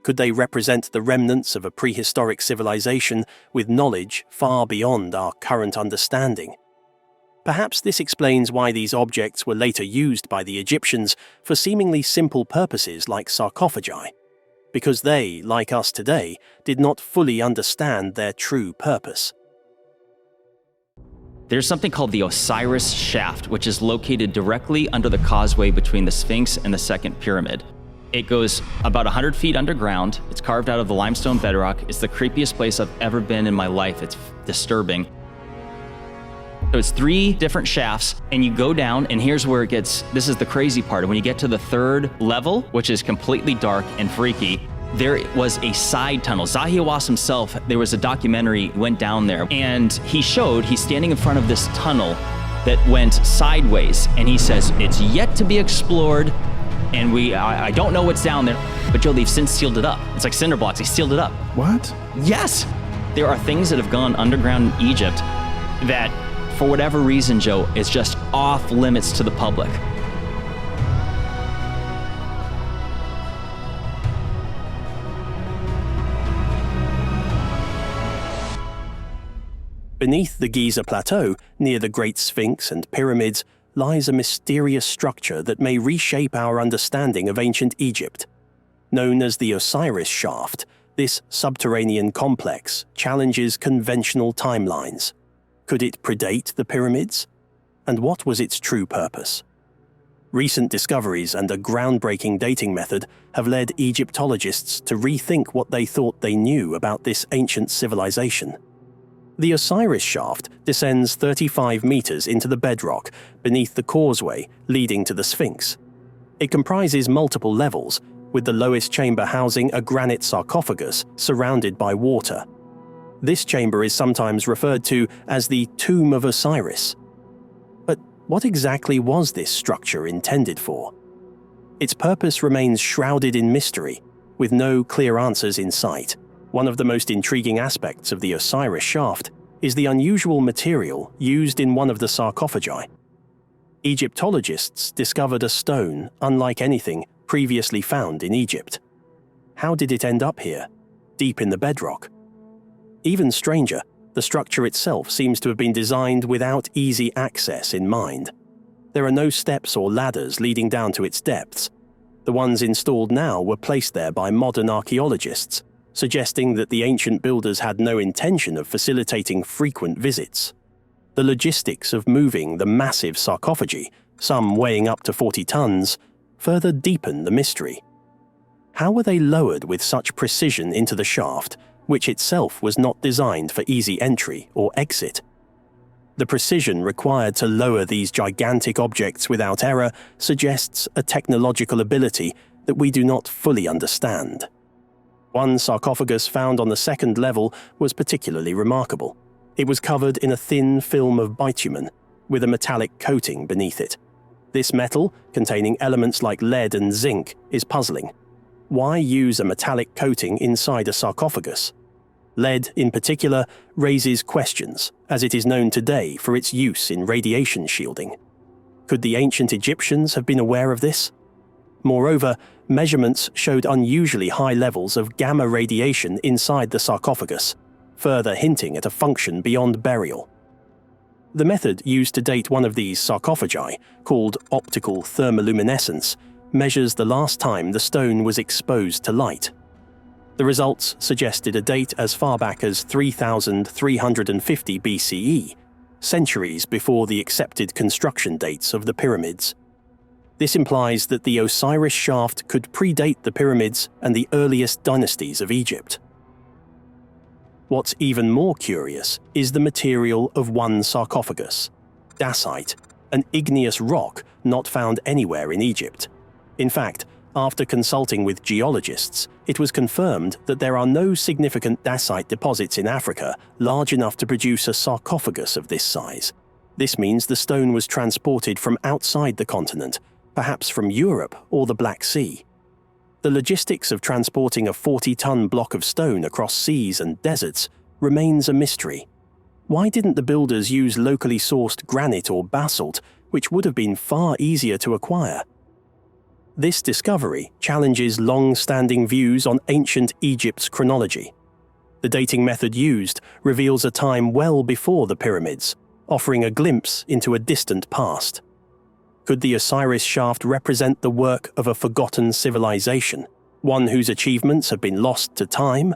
Could they represent the remnants of a prehistoric civilization with knowledge far beyond our current understanding? Perhaps this explains why these objects were later used by the Egyptians for seemingly simple purposes like sarcophagi, because they, like us today, did not fully understand their true purpose. There's something called the Osiris shaft, which is located directly under the causeway between the Sphinx and the second pyramid. It goes about 100 feet underground. It's carved out of the limestone bedrock. It's the creepiest place I've ever been in my life. It's disturbing. So it's 3 different shafts, and you go down, and here's where it gets, this is the crazy part. When you get to the 3rd level, which is completely dark and freaky, there was a side tunnel. Zawyet El Aryan himself, there was a documentary, went down there, and he's standing in front of this tunnel that went sideways, and he says, it's yet to be explored, and I don't know what's down there, but Joe, they've since sealed it up. It's like cinder blocks, they sealed it up. What? Yes! There are things that have gone underground in Egypt that, for whatever reason, Joe, is just off limits to the public. Beneath the Giza Plateau, near the Great Sphinx and pyramids, lies a mysterious structure that may reshape our understanding of ancient Egypt. Known as the Osiris shaft, this subterranean complex challenges conventional timelines. Could it predate the pyramids? And what was its true purpose? Recent discoveries and a groundbreaking dating method have led Egyptologists to rethink what they thought they knew about this ancient civilization. The Osiris shaft descends 35 meters into the bedrock beneath the causeway leading to the Sphinx. It comprises multiple levels, with the lowest chamber housing a granite sarcophagus surrounded by water. This chamber is sometimes referred to as the Tomb of Osiris. But what exactly was this structure intended for? Its purpose remains shrouded in mystery, with no clear answers in sight. One of the most intriguing aspects of the Osiris shaft is the unusual material used in one of the sarcophagi. Egyptologists discovered a stone unlike anything previously found in Egypt. How did it end up here, deep in the bedrock? Even stranger, the structure itself seems to have been designed without easy access in mind. There are no steps or ladders leading down to its depths. The ones installed now were placed there by modern archaeologists, suggesting that the ancient builders had no intention of facilitating frequent visits. The logistics of moving the massive sarcophagi, some weighing up to 40 tons, further deepen the mystery. How were they lowered with such precision into the shaft, which itself was not designed for easy entry or exit? The precision required to lower these gigantic objects without error suggests a technological ability that we do not fully understand. One sarcophagus found on the 2nd level was particularly remarkable. It was covered in a thin film of bitumen, with a metallic coating beneath it. This metal, containing elements like lead and zinc, is puzzling. Why use a metallic coating inside a sarcophagus? Lead, in particular, raises questions, as it is known today for its use in radiation shielding. Could the ancient Egyptians have been aware of this? Moreover, measurements showed unusually high levels of gamma radiation inside the sarcophagus, further hinting at a function beyond burial. The method used to date one of these sarcophagi, called optical thermoluminescence, measures the last time the stone was exposed to light. The results suggested a date as far back as 3,350 BCE, centuries before the accepted construction dates of the pyramids. This implies that the Osiris shaft could predate the pyramids and the earliest dynasties of Egypt. What's even more curious is the material of one sarcophagus, dacite, an igneous rock not found anywhere in Egypt. In fact, after consulting with geologists, it was confirmed that there are no significant dacite deposits in Africa large enough to produce a sarcophagus of this size. This means the stone was transported from outside the continent, perhaps from Europe or the Black Sea. The logistics of transporting a 40-ton block of stone across seas and deserts remains a mystery. Why didn't the builders use locally sourced granite or basalt, which would have been far easier to acquire? This discovery challenges long-standing views on ancient Egypt's chronology. The dating method used reveals a time well before the pyramids, offering a glimpse into a distant past. Could the Osiris shaft represent the work of a forgotten civilization, one whose achievements have been lost to time?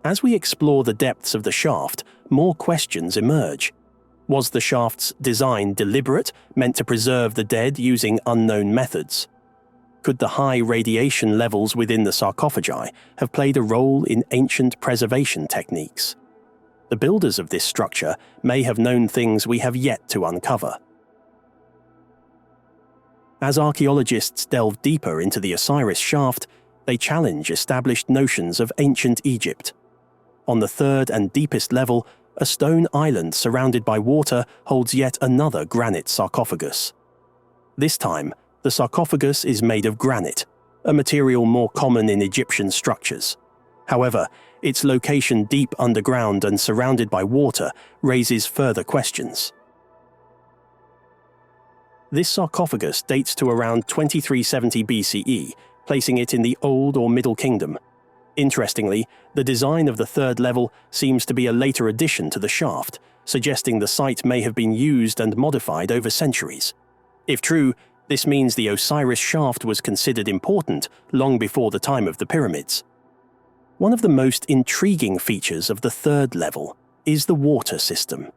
As we explore the depths of the shaft, more questions emerge. Was the shaft's design deliberate, meant to preserve the dead using unknown methods? Could the high radiation levels within the sarcophagi have played a role in ancient preservation techniques? The builders of this structure may have known things we have yet to uncover. As archaeologists delve deeper into the Osiris shaft, they challenge established notions of ancient Egypt. On the third and deepest level, a stone island surrounded by water holds yet another granite sarcophagus. This time, the sarcophagus is made of granite, a material more common in Egyptian structures. However, its location deep underground and surrounded by water raises further questions. This sarcophagus dates to around 2370 BCE, placing it in the Old or Middle Kingdom. Interestingly, the design of the third level seems to be a later addition to the shaft, suggesting the site may have been used and modified over centuries. If true, this means the Osiris shaft was considered important long before the time of the pyramids. One of the most intriguing features of the third level is the water system.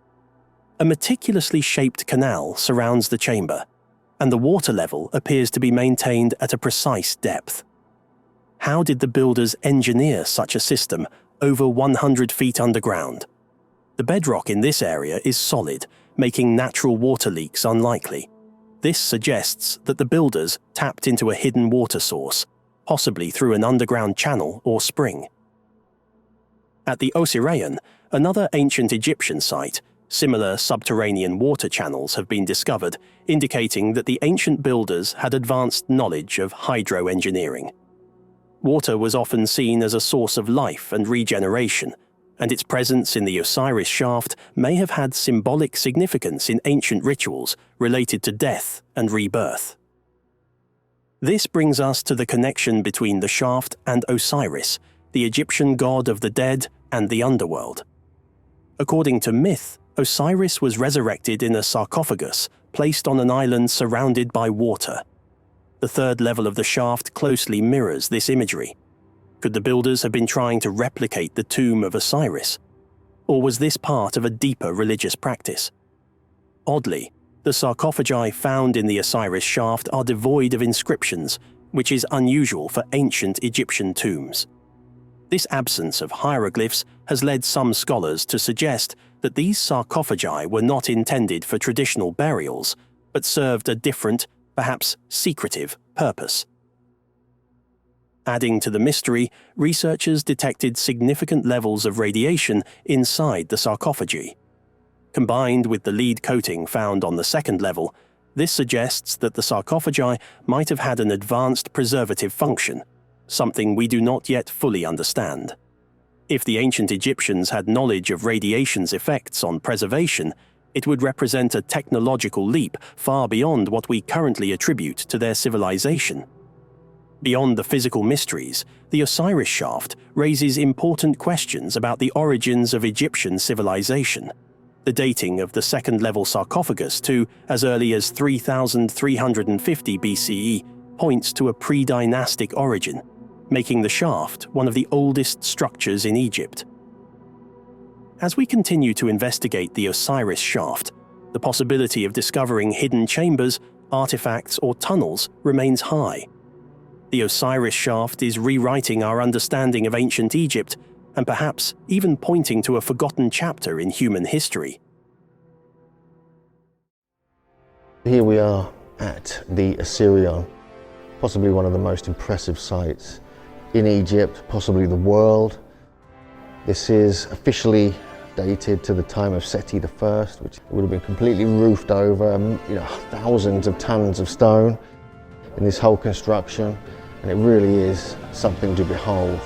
A meticulously shaped canal surrounds the chamber, and the water level appears to be maintained at a precise depth. How did the builders engineer such a system over 100 feet underground? The bedrock in this area is solid, making natural water leaks unlikely. This suggests that the builders tapped into a hidden water source, possibly through an underground channel or spring. At the Osirion, another ancient Egyptian site, similar subterranean water channels have been discovered, indicating that the ancient builders had advanced knowledge of hydroengineering. Water was often seen as a source of life and regeneration, and its presence in the Osiris shaft may have had symbolic significance in ancient rituals related to death and rebirth. This brings us to the connection between the shaft and Osiris, the Egyptian god of the dead and the underworld. According to myth, Osiris was resurrected in a sarcophagus placed on an island surrounded by water. The third level of the shaft closely mirrors this imagery. Could the builders have been trying to replicate the tomb of Osiris? Or was this part of a deeper religious practice? Oddly, the sarcophagi found in the Osiris shaft are devoid of inscriptions, which is unusual for ancient Egyptian tombs. This absence of hieroglyphs has led some scholars to suggest that these sarcophagi were not intended for traditional burials, but served a different, perhaps secretive, purpose. Adding to the mystery, researchers detected significant levels of radiation inside the sarcophagi. Combined with the lead coating found on the second level, this suggests that the sarcophagi might have had an advanced preservative function, something we do not yet fully understand. If the ancient Egyptians had knowledge of radiation's effects on preservation, it would represent a technological leap far beyond what we currently attribute to their civilization. Beyond the physical mysteries, the Osiris shaft raises important questions about the origins of Egyptian civilization. The dating of the second-level sarcophagus to as early as 3350 BCE points to a pre-dynastic origin, making the shaft one of the oldest structures in Egypt. As we continue to investigate the Osiris shaft, the possibility of discovering hidden chambers, artifacts, or tunnels remains high. The Osiris shaft is rewriting our understanding of ancient Egypt and perhaps even pointing to a forgotten chapter in human history. Here we are at the Osirion, possibly one of the most impressive sites in Egypt, possibly the world. This is officially dated to the time of Seti I, which would have been completely roofed over, thousands of tons of stone in this whole construction, and it really is something to behold.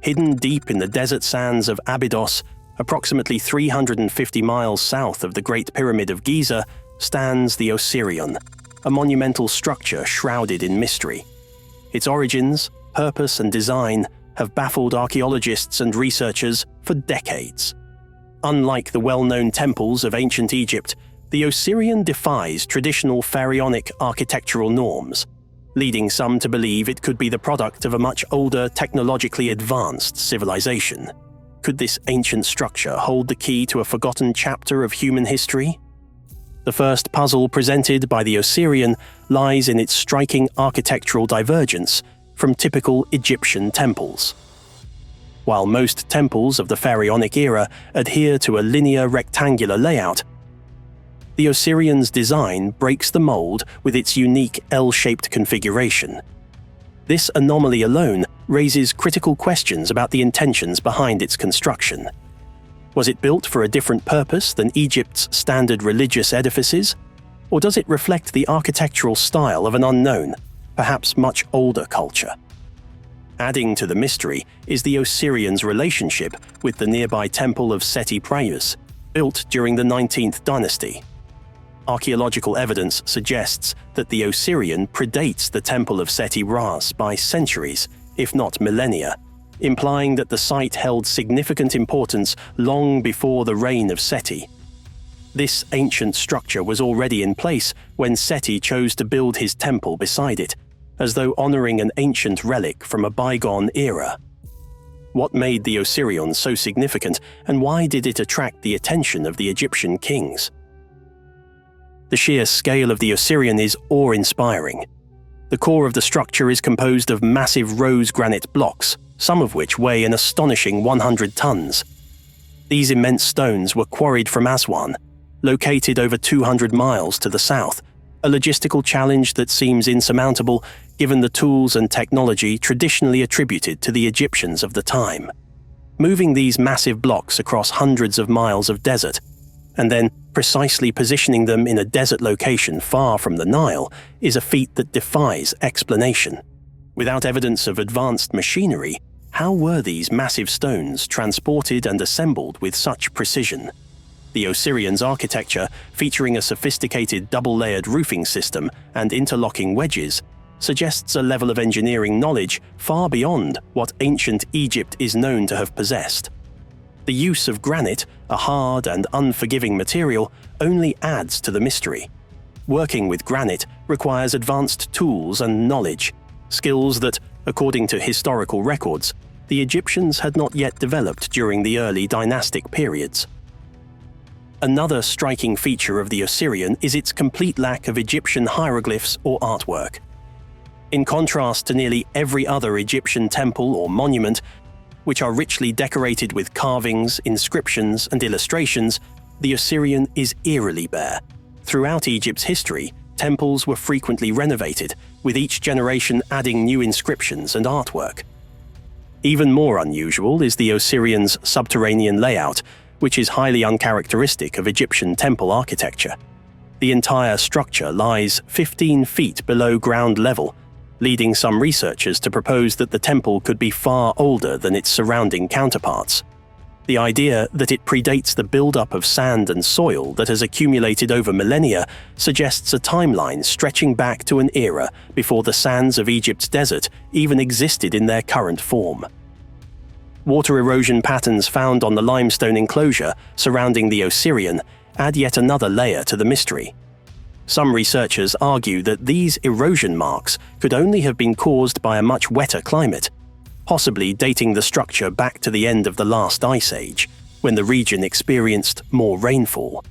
hidden deep in the desert sands of Abydos, approximately 350 miles south of the Great Pyramid of Giza, stands the Osirion, a monumental structure shrouded in mystery. Its origins, purpose, and design have baffled archaeologists and researchers for decades. Unlike the well-known temples of ancient Egypt, the Osirion defies traditional pharaonic architectural norms, leading some to believe it could be the product of a much older, technologically advanced civilization. Could this ancient structure hold the key to a forgotten chapter of human history? The first puzzle presented by the Osirion lies in its striking architectural divergence from typical Egyptian temples. While most temples of the pharaonic era adhere to a linear rectangular layout, the Osirion's design breaks the mold with its unique L-shaped configuration. This anomaly alone raises critical questions about the intentions behind its construction. Was it built for a different purpose than Egypt's standard religious edifices? Or does it reflect the architectural style of an unknown, perhaps much older culture? Adding to the mystery is the Osirion's relationship with the nearby temple of Seti Prayus, built during the 19th dynasty. Archaeological evidence suggests that the Osirion predates the temple of Seti Ras by centuries, if not millennia, implying that the site held significant importance long before the reign of Seti. This ancient structure was already in place when Seti chose to build his temple beside it, as though honoring an ancient relic from a bygone era. What made the Osirion so significant, and why did it attract the attention of the Egyptian kings? The sheer scale of the Osirion is awe-inspiring. The core of the structure is composed of massive rose granite blocks, some of which weigh an astonishing 100 tons. These immense stones were quarried from Aswan, located over 200 miles to the south, a logistical challenge that seems insurmountable given the tools and technology traditionally attributed to the Egyptians of the time. Moving these massive blocks across hundreds of miles of desert, and then precisely positioning them in a desert location far from the Nile, is a feat that defies explanation. Without evidence of advanced machinery, how were these massive stones transported and assembled with such precision? The Osirion's architecture, featuring a sophisticated double-layered roofing system and interlocking wedges, suggests a level of engineering knowledge far beyond what ancient Egypt is known to have possessed. The use of granite, a hard and unforgiving material, only adds to the mystery. Working with granite requires advanced tools and knowledge, skills that, according to historical records, the Egyptians had not yet developed during the early dynastic periods. Another striking feature of the Osirion is its complete lack of Egyptian hieroglyphs or artwork. In contrast to nearly every other Egyptian temple or monument, which are richly decorated with carvings, inscriptions, and illustrations, the Osirion is eerily bare. Throughout Egypt's history, temples were frequently renovated, with each generation adding new inscriptions and artwork. Even more unusual is the Osirion's subterranean layout, which is highly uncharacteristic of Egyptian temple architecture. The entire structure lies 15 feet below ground level, leading some researchers to propose that the temple could be far older than its surrounding counterparts. The idea that it predates the buildup of sand and soil that has accumulated over millennia suggests a timeline stretching back to an era before the sands of Egypt's desert even existed in their current form. Water erosion patterns found on the limestone enclosure surrounding the Osirion add yet another layer to the mystery. Some researchers argue that these erosion marks could only have been caused by a much wetter climate, possibly dating the structure back to the end of the last ice age, when the region experienced more rainfall.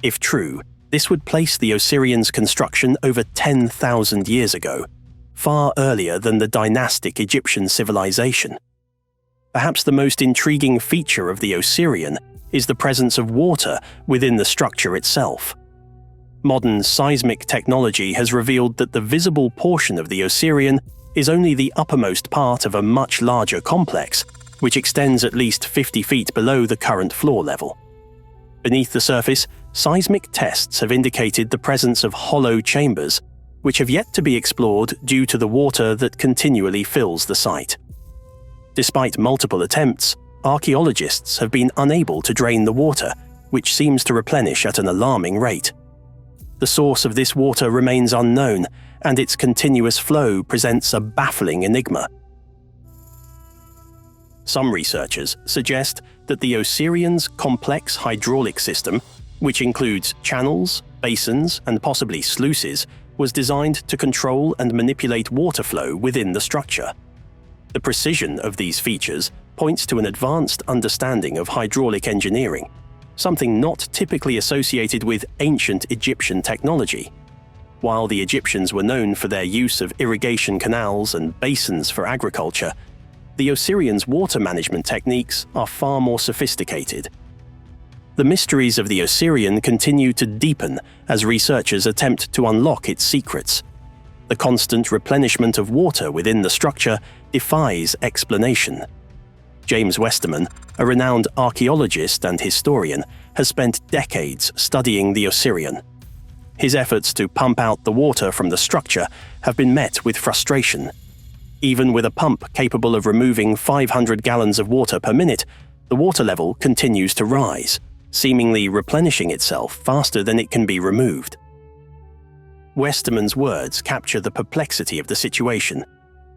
If true, this would place the Osirion's construction over 10,000 years ago, far earlier than the dynastic Egyptian civilization. Perhaps the most intriguing feature of the Osirion is the presence of water within the structure itself. Modern seismic technology has revealed that the visible portion of the Osirion is only the uppermost part of a much larger complex, which extends at least 50 feet below the current floor level. Beneath the surface, seismic tests have indicated the presence of hollow chambers, which have yet to be explored due to the water that continually fills the site. Despite multiple attempts, archaeologists have been unable to drain the water, which seems to replenish at an alarming rate. The source of this water remains unknown, and its continuous flow presents a baffling enigma. Some researchers suggest that the Osirion's complex hydraulic system, which includes channels, basins, and possibly sluices, was designed to control and manipulate water flow within the structure. The precision of these features points to an advanced understanding of hydraulic engineering, something not typically associated with ancient Egyptian technology. While the Egyptians were known for their use of irrigation canals and basins for agriculture, the Osirion's water management techniques are far more sophisticated. The mysteries of the Osirion continue to deepen as researchers attempt to unlock its secrets. The constant replenishment of water within the structure defies explanation. James Westerman, a renowned archaeologist and historian, has spent decades studying the Osirion. His efforts to pump out the water from the structure have been met with frustration. Even with a pump capable of removing 500 gallons of water per minute, the water level continues to rise, seemingly replenishing itself faster than it can be removed. Westerman's words capture the perplexity of the situation.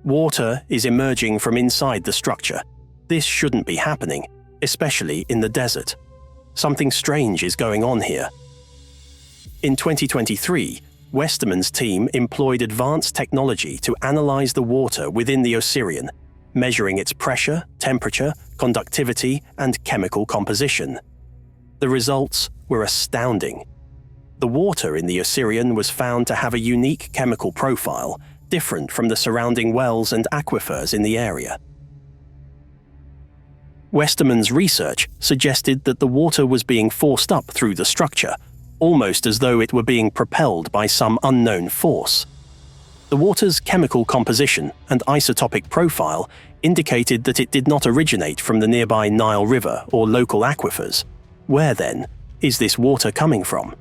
Water is emerging from inside the structure. This shouldn't be happening, especially in the desert. Something strange is going on here. In 2023, Westerman's team employed advanced technology to analyze the water within the Osirion, measuring its pressure, temperature, conductivity, and chemical composition. The results were astounding. The water in the Osirion was found to have a unique chemical profile, different from the surrounding wells and aquifers in the area. Westerman's research suggested that the water was being forced up through the structure, almost as though it were being propelled by some unknown force. The water's chemical composition and isotopic profile indicated that it did not originate from the nearby Nile River or local aquifers. Where, then, is this water coming from?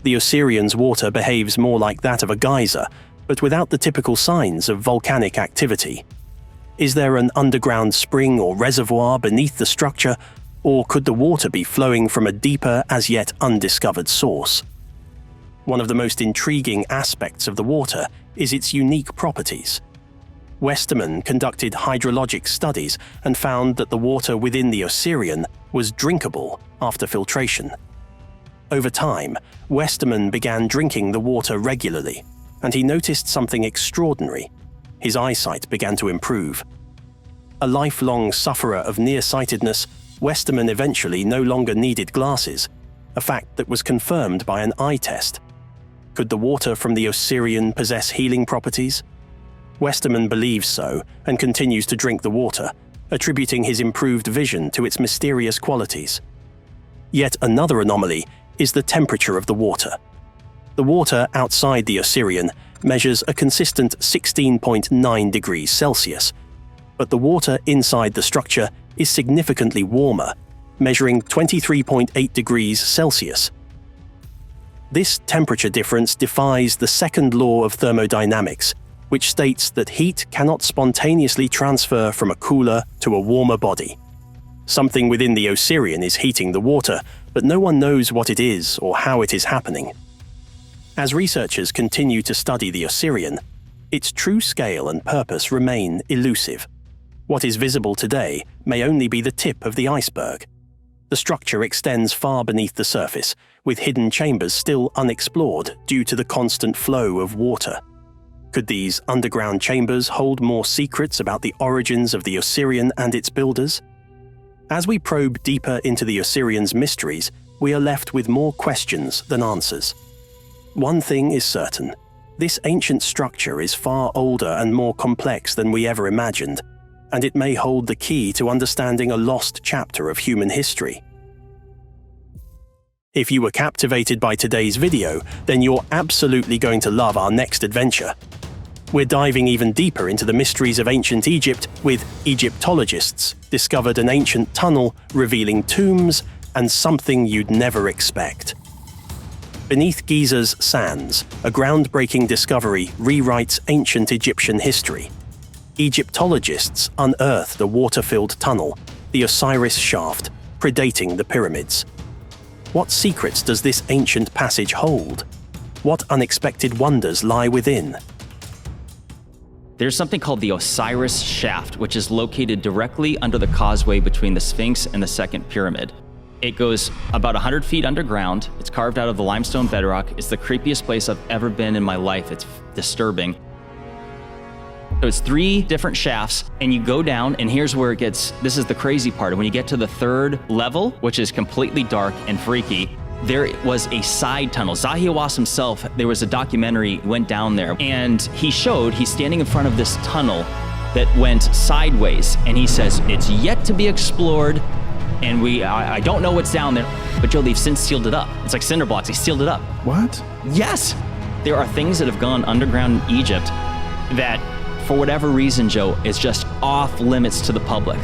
The Osirion's water behaves more like that of a geyser, but without the typical signs of volcanic activity. Is there an underground spring or reservoir beneath the structure, or could the water be flowing from a deeper, as yet undiscovered source? One of the most intriguing aspects of the water is its unique properties. Westerman conducted hydrologic studies and found that the water within the Osirion was drinkable after filtration. Over time, Westerman began drinking the water regularly, and he noticed something extraordinary. His eyesight began to improve. A lifelong sufferer of nearsightedness, Westerman eventually no longer needed glasses, a fact that was confirmed by an eye test. Could the water from the Osirion possess healing properties? Westerman believes so and continues to drink the water, attributing his improved vision to its mysterious qualities. Yet another anomaly is the temperature of the water. The water outside the Osirion measures a consistent 16.9 degrees Celsius, but the water inside the structure is significantly warmer, measuring 23.8 degrees Celsius. This temperature difference defies the second law of thermodynamics, which states that heat cannot spontaneously transfer from a cooler to a warmer body. Something within the Osirion is heating the water, but no one knows what it is or how it is happening. As researchers continue to study the Osirion, its true scale and purpose remain elusive. What is visible today may only be the tip of the iceberg. The structure extends far beneath the surface, with hidden chambers still unexplored due to the constant flow of water. Could these underground chambers hold more secrets about the origins of the Osirion and its builders? As we probe deeper into the Osirion's mysteries, we are left with more questions than answers. One thing is certain: this ancient structure is far older and more complex than we ever imagined, and it may hold the key to understanding a lost chapter of human history. If you were captivated by today's video, then you're absolutely going to love our next adventure. We're diving even deeper into the mysteries of ancient Egypt, with Egyptologists discovered an ancient tunnel revealing tombs and something you'd never expect. Beneath Giza's sands, a groundbreaking discovery rewrites ancient Egyptian history. Egyptologists unearthed a water-filled tunnel, the Osiris shaft, predating the pyramids. What secrets does this ancient passage hold? What unexpected wonders lie within? There's something called the Osiris shaft, which is located directly under the causeway between the Sphinx and the second pyramid. It goes about 100 feet underground. It's carved out of the limestone bedrock. It's the creepiest place I've ever been in my life. It's disturbing. So it's 3 different shafts, and you go down, and here's where it gets, this is the crazy part. When you get to the 3rd level, which is completely dark and freaky, there was a side tunnel. Zawyet himself, there was a documentary, went down there, and he's standing in front of this tunnel that went sideways, and he says, it's yet to be explored, and I don't know what's down there, but Joe, they've since sealed it up. It's like cinder blocks, they sealed it up. What? Yes! There are things that have gone underground in Egypt that, for whatever reason, Joe, is just off limits to the public.